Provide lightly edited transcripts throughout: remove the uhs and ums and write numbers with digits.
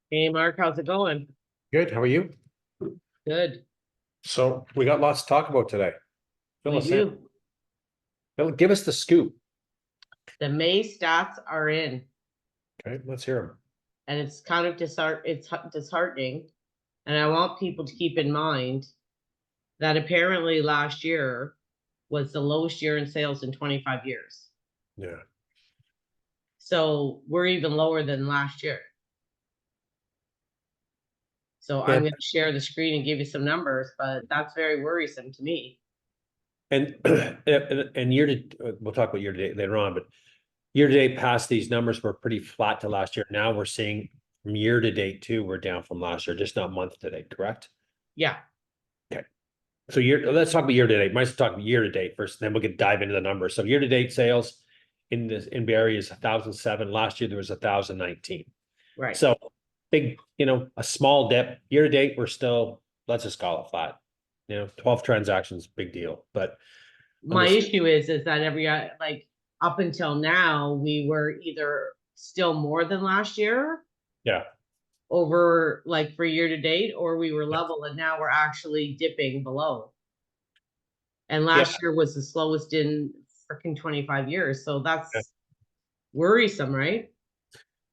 Hey Mark, how's it going? Good. How are you? Good. So we got lots to talk about today. Fill We us in. do. Give us the scoop. The May stats are in, Okay, let's hear them. and it's kind of disheartening. And I want people to keep in mind that apparently last year was the lowest year in sales in 25 years. Yeah. So we're even lower than last year. So Yeah. I'm going to share the screen and give you some numbers, but that's very worrisome to me. And and year to we'll talk about year to date later on, but year to date past these numbers were pretty flat to last year. Now we're seeing from year to date too, we're down from last year, just not month to date, correct? Yeah. Okay. So let's talk about year to date. Might as well talk about year to date first, then we can dive into the numbers. So year to date sales in Barrie is 1,007. Last year there was 1,019. Right. So big, a small dip. Year to date, we're still, let's just call it flat. 12 transactions, big deal. But on My this, issue is that every like up until now we were either still more than last year yeah, over like for year to date, or we were level and now we're actually dipping below. And yeah, last year was the slowest in freaking 25 years. So yeah, that's worrisome, right?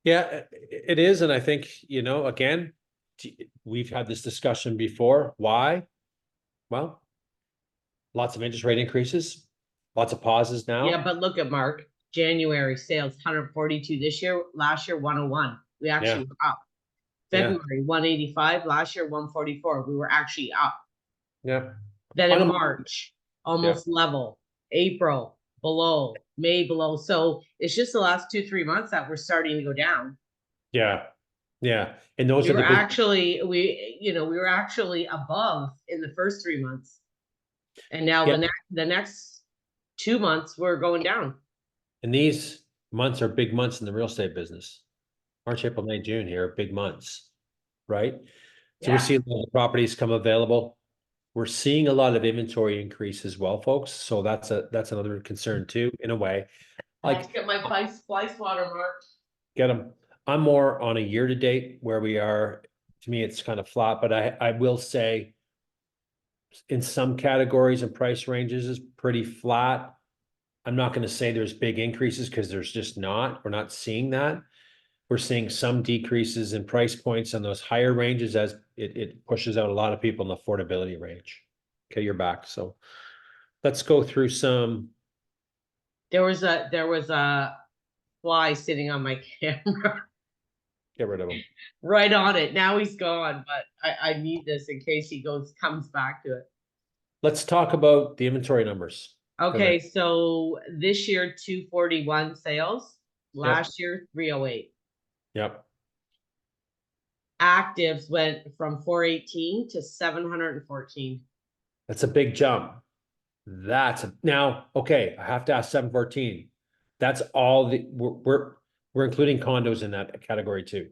yeah, it is. And I think, again, we've had this discussion before. Why? Well, lots of interest rate increases, lots of pauses Yeah, now. but look at Mark. January sales 142 this year, last year 101. We Yeah, actually were up. yeah, February 185, last year 144. We were actually up. yeah. Then in Unemployment, March, yeah, almost level. April, below. May, below. So it's just the last 2, 3 months that we're starting to go down. yeah, yeah. And those We are were the big, actually, we were actually above in the first 3 months. And now yeah. the next 2 months we're going down. And these months are big months in the real estate business. March, April, May, June here are big months, right? So we're Yeah. seeing a lot of properties come available. We're seeing a lot of inventory increase as well, folks. So that's another concern too, in a way. I have to Like get my flies water mark. get them. I'm more on a year to date where we are. To me, it's kind of flat, but I will say in some categories and price ranges is pretty flat. I'm not going to say there's big increases because there's just not. We're not seeing that. We're seeing some decreases in price points on those higher ranges as it pushes out a lot of people in the affordability range. Okay, you're back. So let's go through some. There was a fly sitting on my camera Get rid of them. right on it. Now he's gone, but I need this in case he comes back to it. Let's talk about the inventory numbers. Go ahead. Okay, so this year 241 sales, Yep. last year 308. Yep. Actives went from 418 to 714. That's a big jump. Now, okay, I have to ask 714. That's all we're including condos in that category too,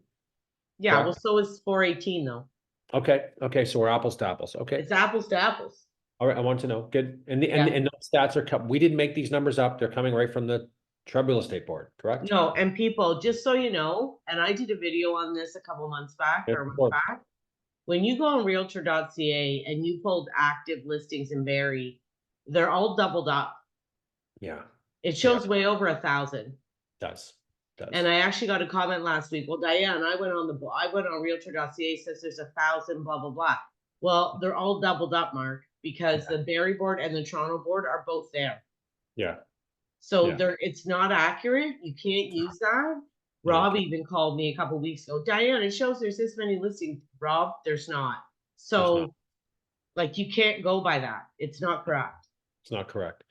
Yeah, well, correct? so is 418 though. Okay. Okay. So we're apples to apples. Okay. It's apples to apples. All right, I want to know. Good. And the, and Yeah. and those stats are we didn't make these numbers up. They're coming right from the Trib Real Estate Board, correct? No, and people, just so you know, and I did a video on this a couple months back Good or a month report. back. When you go on realtor.ca and you pulled active listings in Barrie, they're all doubled up. Yeah. It Yeah. shows way over 1,000. Does. And Does. I actually got a comment last week. Well, Diane, I went on realtor.ca, says there's 1,000, blah, blah, blah. Well, they're all doubled up, Mark, because Yeah. the Barrie board and the Toronto board are both there. Yeah. So Yeah. there, it's not accurate. You can't use that. No, you Rob can't. even called me a couple weeks ago. Diane, it shows there's this many listings. Rob, there's not. There's not. So like you can't go by that. It's not correct. It's not correct.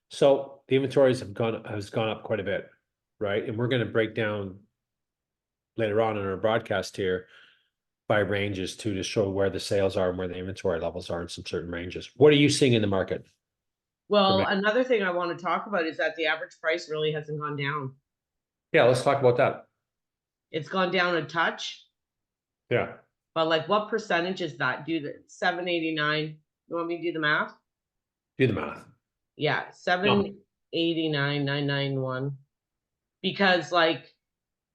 So the inventories has gone up quite a bit, right? And we're going to break down later on in our broadcast here by ranges too to show where the sales are and where the inventory levels are in some certain ranges. What are you seeing in the market for Well, me? another thing I want to talk about is that the average price really hasn't gone down. Yeah, let's talk about that. It's gone down a touch, Yeah. but like what percentage is that? Do the 789. You want me to do the math? Do the math. Yeah, No. 789,991. Because like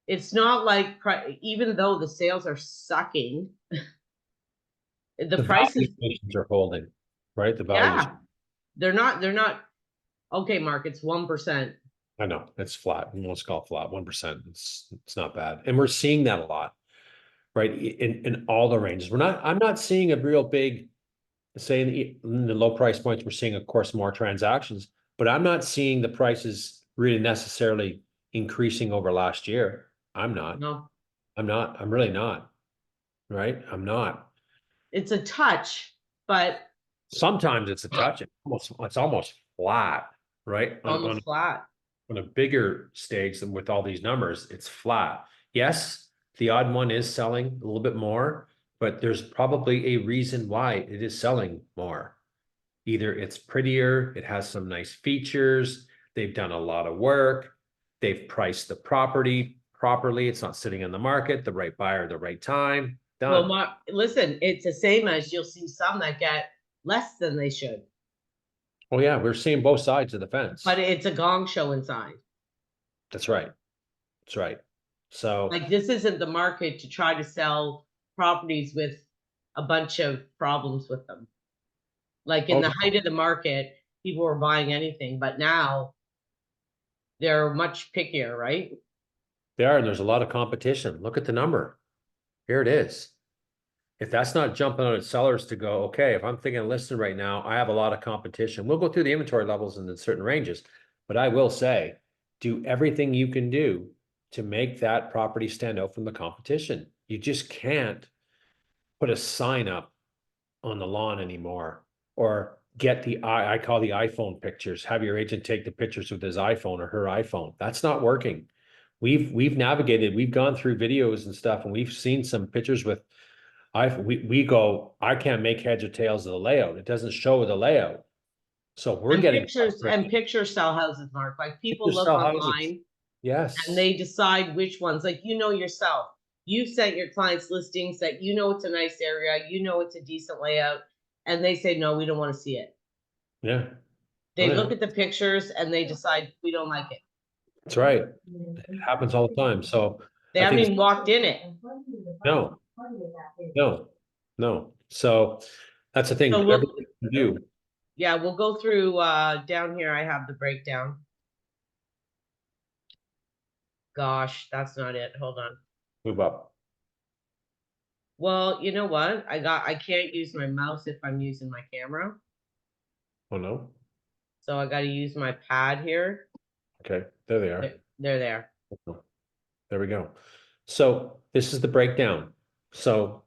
It's not like, even though the sales are sucking, the The prices, valuations are holding, right? The values, yeah, they're not, okay, Mark, it's 1%. I know, it's flat. Let's call it flat, 1%. It's not bad. And we're seeing that a lot, right? In all the ranges. I'm not seeing a real big, say in the low price points, we're seeing, of course, more transactions, but I'm not seeing the prices really necessarily increasing over last year. I'm not. No, I'm really not. Right? I'm not. it's a touch, but Sometimes it's a touch. It's almost flat, right? almost flat. On a bigger stage than with all these numbers, it's flat. Yes, the odd one is selling a little bit more, but there's probably a reason why it is selling more. Either it's prettier, it has some nice features, they've done a lot of work, they've priced the property properly, it's not sitting on the market, the right buyer, the right time, Well, done. Mark, listen, it's the same as you'll see some that get less than they should, Oh yeah, we're seeing both sides of the but fence. it's a gong show inside. That's right. That's right. So, Like, this isn't the market to try to sell properties with a bunch of problems with them. Like in oh the height no, of the market, people were buying anything, but now they're much pickier, right? they are, and there's a lot of competition. Look at the number. Here it is. If that's not jumping on its sellers to go, okay, if I'm thinking of listing right now, I have a lot of competition. We'll go through the inventory levels in the certain ranges, but I will say, do everything you can do to make that property stand out from the competition. You just can't put a sign up on the lawn anymore, or get I call the iPhone pictures, have your agent take the pictures with his iPhone or her iPhone. That's not working. We've navigated, we've gone through videos and stuff, and we've seen some pictures with we go, I can't make heads or tails of the layout. It doesn't show the layout. So we're And getting pictures sell houses, Mark. Like, people pictures look sell houses. online and Yes. they decide which ones, like, yourself. You sent your clients listings that it's a nice area, it's a decent layout, and they say, no, we don't want to see it. Yeah. Oh They yeah. look at the pictures and they decide we don't like it. That's right. It happens all the time. So They I haven't think even walked in it. no, no, no. So that's the So thing. we'll, Everything you do, yeah, we'll go through, down here. I have the breakdown. Gosh, that's not it. Hold on. move up. Well, you know what? I can't use my mouse if I'm using my camera. Oh no. So I got to use my pad here. Okay. There they are. They're there. There we go. So this is the breakdown. So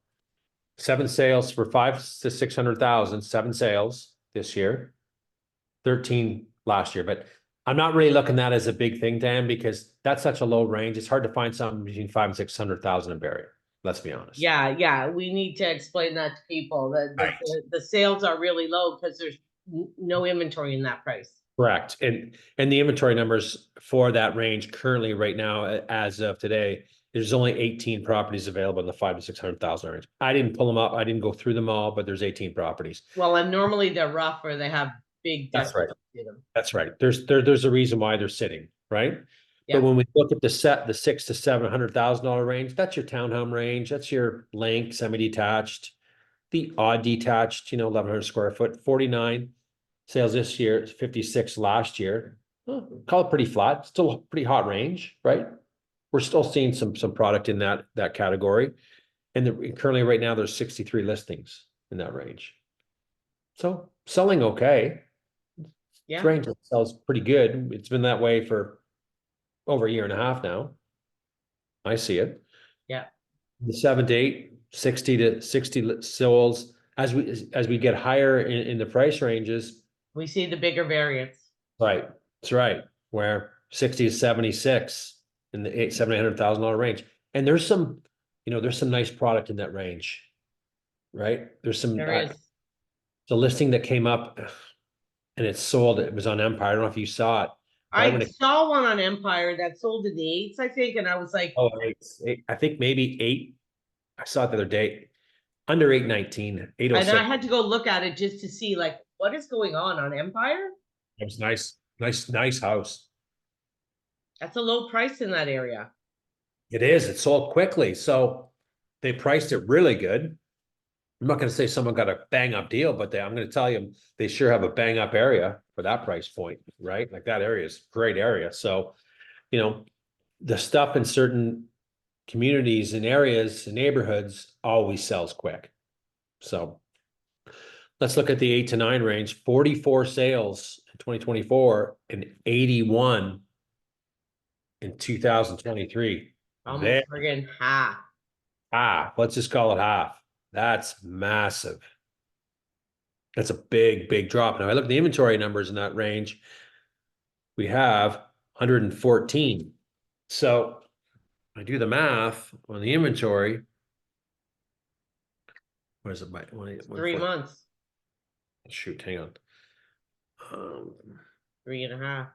7 sales for 5 to 600,000, 7 sales this year, 13 last year. But I'm not really looking at that as a big thing, Dan, because that's such a low range. It's hard to find something between 5 and 600,000 in Barrie. Let's be honest. Yeah, yeah. We need to explain that to people. Right. The sales are really low because there's no inventory in that price. Correct. And the inventory numbers for that range currently right now, as of today, there's only 18 properties available in the 5 to 600,000 range. I didn't pull them up. I didn't go through them all, but there's 18 properties. Well, and normally they're rough or they have big That's right. in them. That's right. There's a reason why they're sitting, right? Yeah. But when we look at the 6 to 700,000 dollar range, that's your townhome range. That's your link, semi-detached, the odd detached, 1,100 square foot, 49 sales this year, 56 last year. Well, call it pretty flat. Still a pretty hot range, right? We're still seeing some product in that category, and currently right now there's 63 listings in that range. So selling okay. Yeah. Range sells pretty good. It's been that way for over a year and a half now. I see it. Yeah. The 7 to 8, 60 to 60 souls. As we get higher in the price ranges, We see the bigger variance. right? That's right. Where 60 to 76 in the 700,000 dollar range. And there's some nice product in that range, right? There's some There is. the listing that came up and it sold. It was on Empire. I don't know if you saw it. Right I when it saw one on Empire that sold in the eights, I think, and I was like, Oh, I think maybe 8. I saw it the other day. Under 819, and I 806. had to go look at it just to see, like, what is going on Empire. It was nice. Nice house. That's a low price in that area. It is. It sold quickly. So they priced it really good. I'm not going to say someone got a bang up deal, but I'm going to tell you they sure have a bang up area for that price point, right? Like that area is a great area. So, you know, the stuff in certain communities and areas and neighborhoods always sells quick. So let's look at the 8 to 9 range. 44 sales in 2024 and 81 in 2023. There, Almost friggin' half. let's just call it half. That's massive. That's a big, big drop. Now I look at the inventory numbers in that range. We have 114. So I do the math on the inventory. Where's it by 1, 3 months, shoot, hang on. Um, 3.5.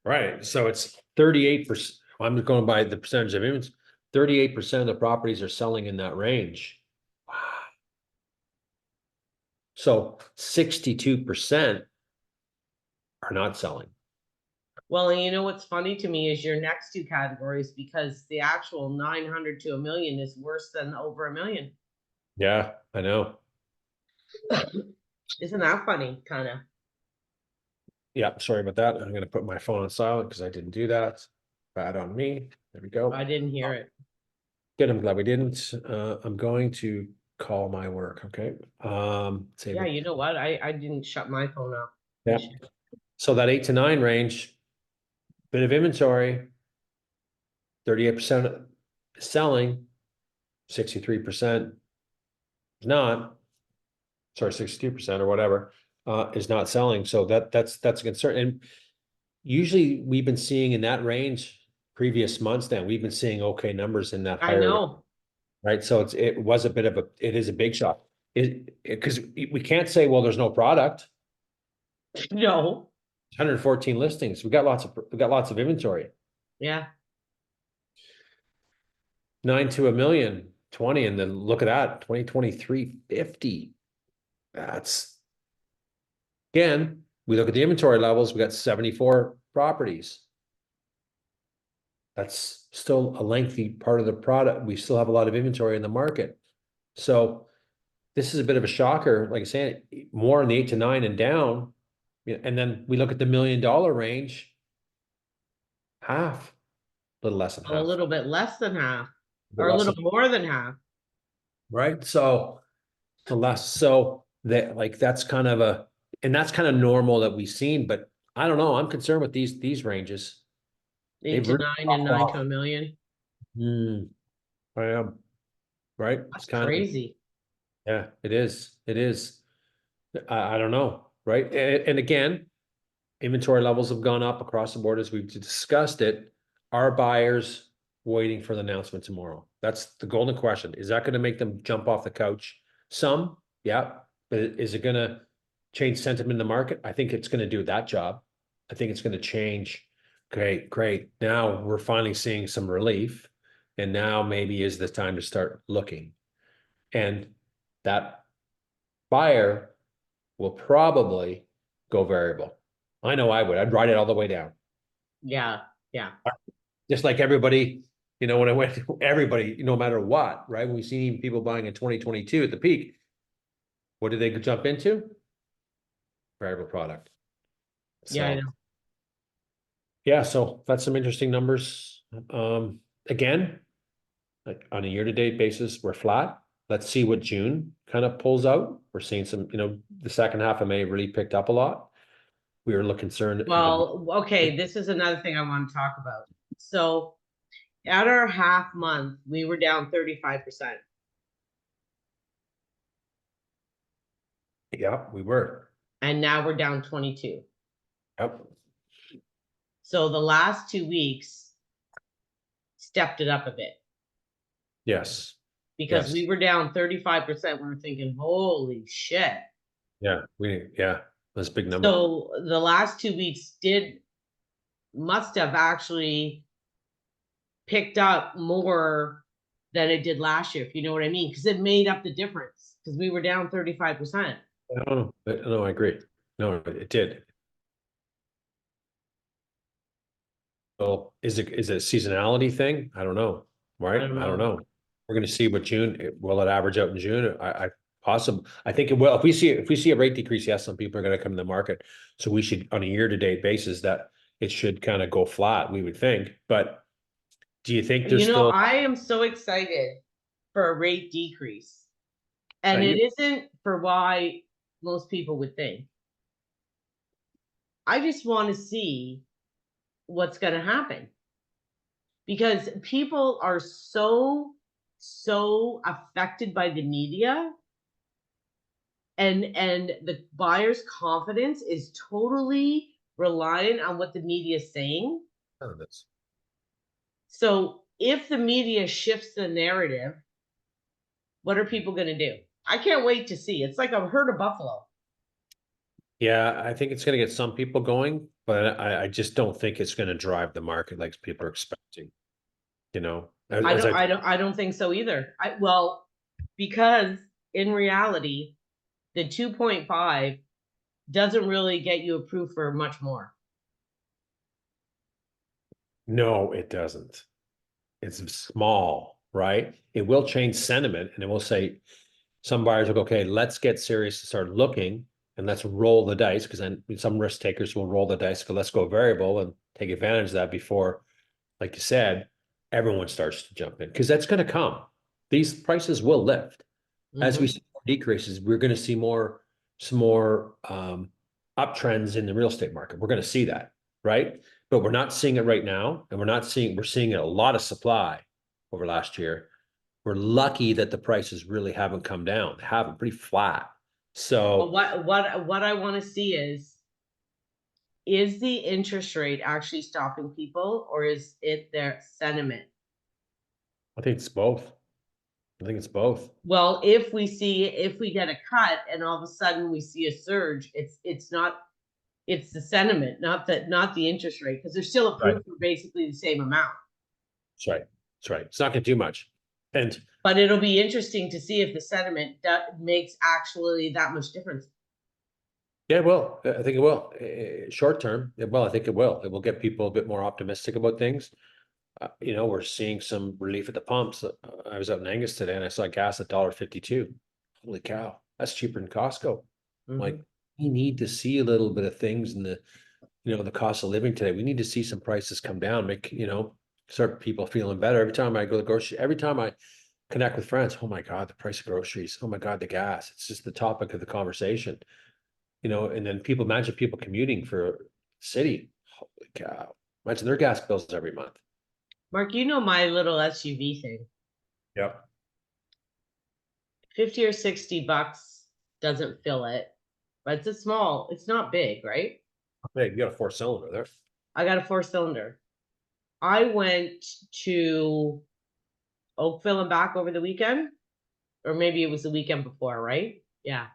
right. So it's 38%. I'm going by the percentage of inventory. 38% of the properties are selling in that range. Wow. So 62% are not selling. Well, and you know what's funny to me is your next two categories, because the actual 900 to 1 million is worse than over 1 million. Yeah, I know. Isn't that funny? Kind of. Yeah, sorry about that. I'm going to put my phone on silent because I didn't do that. Bad on me. There we go. I didn't hear it. Good. I'm glad we didn't. I'm going to call my work. Okay. Save Yeah, it. you know what? I didn't shut my phone off. Yeah. So that 8 to 9 range, bit of inventory, 38% selling, 63% is not. Sorry, 62% or whatever is not selling. So that's a concern. And usually we've been seeing in that range previous months now, we've been seeing okay numbers in that I higher, know. right? So it was a bit of it is a big shot. Because we can't say, well, there's no product. No. 114 listings. We got lots of inventory. Yeah. 9 to 1 million, 20, and then look at that, 2023, 50. That's again, we look at the inventory levels, we got 74 properties. That's still a lengthy part of the product. We still have a lot of inventory in the market. So this is a bit of a shocker. Like I said, more in the 8 to 9 and down. And then we look at the $1 million range, half, a little less than A half, little bit less than half, a bit or a less little than, more than half. right? So the less, so that like that's kind of and that's kind of normal that we've seen, but I don't know. I'm concerned with these ranges. Eight They've to really nine and popped 9 to off. 1 million. I am, right? It's That's kind of, crazy. yeah, it is. It is. I don't know, right? And again, inventory levels have gone up across the board as we've discussed it. Are buyers waiting for the announcement tomorrow? That's the golden question. Is that going to make them jump off the couch? Some, yeah. But is it going to change sentiment in the market? I think it's going to do that job. I think it's going to change. Great, great. Now we're finally seeing some relief. And now maybe is the time to start looking. And that buyer will probably go variable. I know I would. I'd ride it all the way down. Yeah. Yeah. Just like everybody, when I went, everybody, no matter what, right? When we seen people buying in 2022 at the peak, what did they jump into? Variable product. Yeah, I So, know. yeah, so that's some interesting numbers. Again, like on a year-to-date basis, we're flat. Let's see what June kind of pulls out. We're seeing some, the second half of May really picked up a lot. We were a little concerned. Well, okay, this is another thing I want to talk about. So at our half month, we were down 35%. Yeah, we were. And now we're down 22. Yep. So the last 2 weeks stepped it up a bit, Yes. because Yes. we were down 35%. We were thinking, holy shit. Yeah. That's a big number. So the last 2 weeks must have actually picked up more than it did last year, if you know what I mean, because it made up the difference, because we were down 35%. No, I agree. No, it did. is it a seasonality thing? I don't know, right? I don't I don't know. know. We're gonna see what June, will it average out in June? I think it will. If we see a rate decrease, yes, some people are gonna come in the market. So we should, on a year-to-date basis, that it should kind of go flat, we would think. But do you think there's You know, still? I am so excited for a rate decrease. And it You, isn't for why most people would think. I just want to see what's going to happen because people are so affected by the media, and the buyer's confidence is totally reliant on what the media is saying. So if the media shifts the narrative, what are people going to do? I can't wait to see. It's like a herd of buffalo. Yeah, I think it's gonna get some people going, but I just don't think it's gonna drive the market like people are expecting. You know, I don't think so either. Well, because in reality, the 2.5 doesn't really get you approved for much more. no, it doesn't. It's small, right? It will change sentiment, and it will say some buyers will go, okay, let's get serious and start looking, and let's roll the dice, because then some risk takers will roll the dice, go, let's go variable and take advantage of that before, like you said, everyone starts to jump in, because that's going to come. These prices will lift. As we see more decreases, we're going to see some more uptrends in the real estate market. We're going to see that, right? But we're not seeing it right now, and we're seeing a lot of supply over last year. We're lucky that the prices really haven't come down. They haven't, pretty flat. But So what I want to see is the interest rate actually stopping people, or is it their sentiment? I think it's both. I think it's both. Well, if we get a cut and all of a sudden we see a surge, it's not, it's the sentiment, not the interest rate, because they're still Right. approved for basically the same amount. That's right. That's right. It's not going to do much. And But it'll be interesting to see if the sentiment makes actually that much difference. yeah, well, I think it will. Short term, well, I think it will. It will get people a bit more optimistic about things. You know, we're seeing some relief at the pumps. I was out in Angus today and I saw gas at $1.52. Holy cow, that's cheaper than Costco. Like, we need to see a little bit of things in the cost of living today. We need to see some prices come down, start people feeling better. Every time I go to the grocery, every time I connect with friends, oh my God, the price of groceries. Oh my God, the gas. It's just the topic of the conversation. And then imagine people commuting for city. Holy cow. Imagine their gas bills every month. Mark, you know my little SUV thing. Yep. 50 or 60 bucks doesn't fill it, but it's not big, right? Hey, you got a 4-cylinder there. I got a 4-cylinder. I went to Oakville and back over the weekend, or maybe it was the weekend before, right? Yeah.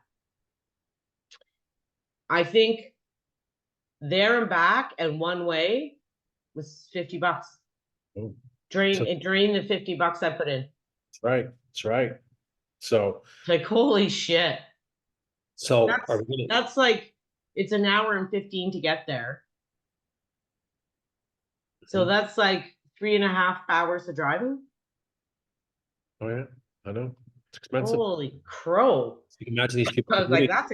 I think there and back and one way was 50 bucks. Oh, Drain the 50 bucks I put in. That's right. That's right. So, It's like, holy shit. are we gonna? That's like, it's an hour and 15 to get there. So that's like 3.5 hours of driving. Oh yeah, I know. It's expensive. Holy crow. You can imagine these people I was like, commuting, that's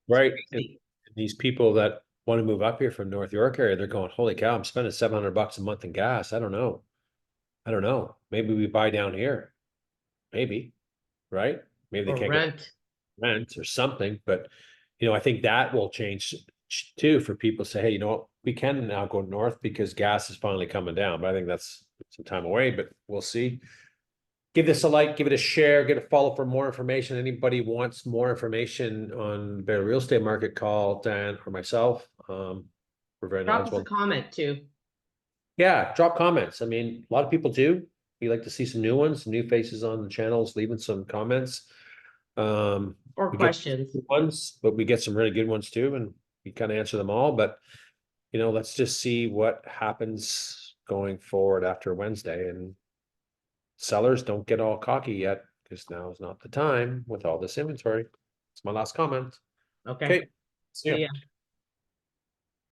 right? And crazy. these people that want to move up here from North York area, they're going, holy cow, I'm spending $700 a month in gas. I don't know. I don't know. Maybe we buy down here. Maybe, right? Maybe they Or can't get rent. rent or something. But I think that will change too for people to say, hey, you know what, we can now go north because gas is finally coming down. But I think that's some time away, but we'll see. Give this a like, give it a share, get a follow for more information. Anybody wants more information on the real estate market, call Dan or myself. We're very Drop us a knowledgeable. comment too. Yeah, drop comments. I mean, a lot of people do. We like to see some new ones, some new faces on the channels, leaving some comments. Or We get questions. good ones, but we get some really good ones too, and we kind of answer them all. But let's just see what happens going forward after Wednesday. And sellers, don't get all cocky yet, because now is not the time with all this inventory. It's my last comment. Okay. Okay. See See ya. ya.